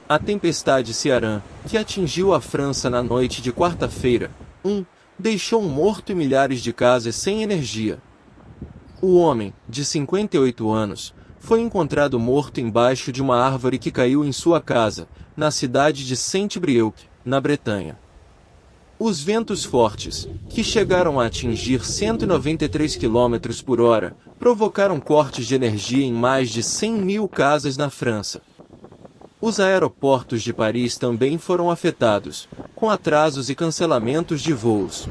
A tempestade Ciarán, que atingiu a França na noite de quarta-feira, deixou um morto e milhares de casas sem energia. O homem, de 58 anos, foi encontrado morto embaixo de uma árvore que caiu em sua casa, na cidade de Saint-Brieuc, na Bretanha. Os ventos fortes, que chegaram a atingir 193 km por hora, provocaram cortes de energia em mais de 100.000 casas na França. Os aeroportos de Paris também foram afetados, com atrasos e cancelamentos de voos.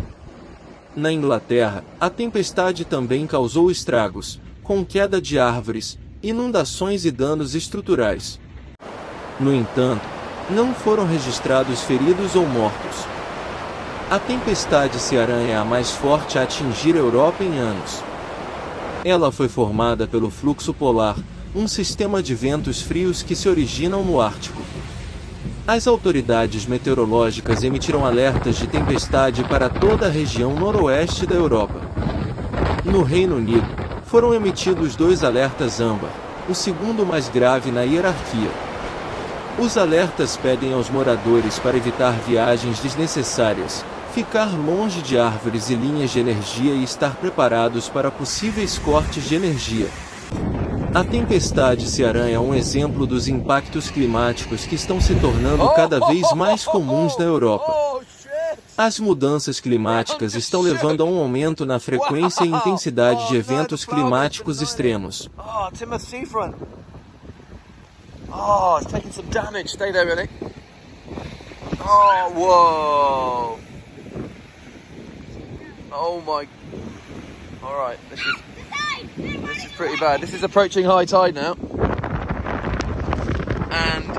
Na Inglaterra, a tempestade também causou estragos, com queda de árvores, inundações e danos estruturais. No entanto, não foram registrados feridos ou mortos. A tempestade Ciarán é a mais forte a atingir a Europa em anos. Ela foi formada pelo fluxo polar, um sistema de ventos frios que se originam no Ártico. As autoridades meteorológicas emitiram alertas de tempestade para toda a região noroeste da Europa. No Reino Unido, foram emitidos 2 alertas âmbar, o segundo mais grave na hierarquia. Os alertas pedem aos moradores para evitar viagens desnecessárias, ficar longe de árvores e linhas de energia e estar preparados para possíveis cortes de energia. A tempestade Ciarán é um exemplo dos impactos climáticos que estão se tornando cada vez mais comuns na Europa. As mudanças climáticas estão levando a um aumento na frequência e intensidade de eventos climáticos extremos. Oh, it's taking some damage. Stay there, really. Oh, whoa. Oh my. All right, this is pretty bad. This is approaching high tide now. And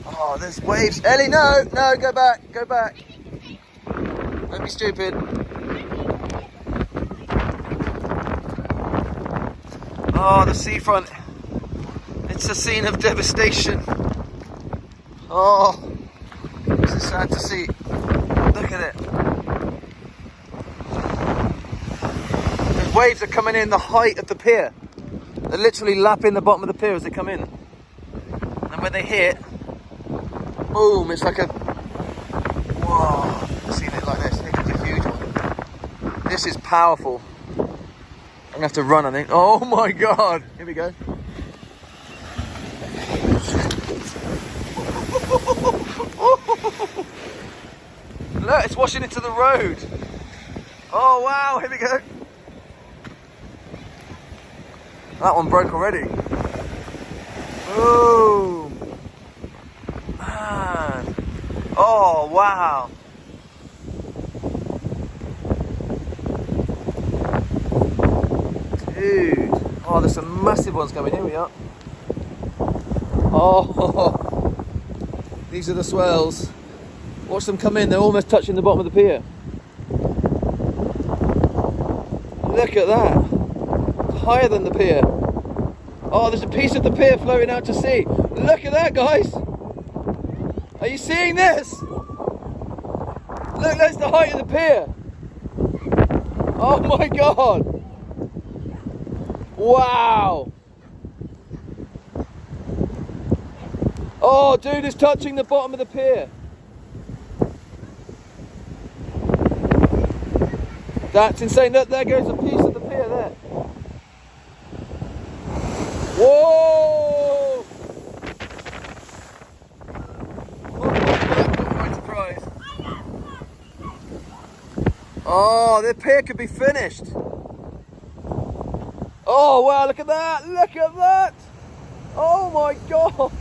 oh, there's waves. Ellie, no, go back. Don't be stupid. Oh, the seafront. It's a scene of devastation. Oh, this is sad to see. Look at it. The waves are coming in the height of the pier. They're literally lapping the bottom of the pier as they come in. And when they hit, boom, it's like a... Whoa, I've seen it like this. It's a huge one. This is powerful. I'm gonna have to run, I think. Oh my God. Here we go. Look, it's washing into the road. Oh wow, here we go. That one broke already. Boom. Man. Oh wow. Dude. Oh, there's some massive ones coming. Here we are. Oh, these are the swells. Watch them come in, they're almost touching the bottom of the pier. Look at that. It's higher than the pier. Oh, there's a piece of the pier floating out to sea. Look at that, guys. Are you seeing this? Look, that's the height of the pier. Oh my God. Wow. Oh, dude, it's touching the bottom of the pier. That's insane. Look, there goes a piece of the pier there. Whoa! What a surprise. Oh, the pier could be finished. Oh, wow, look at that. Look at that. Oh, my God.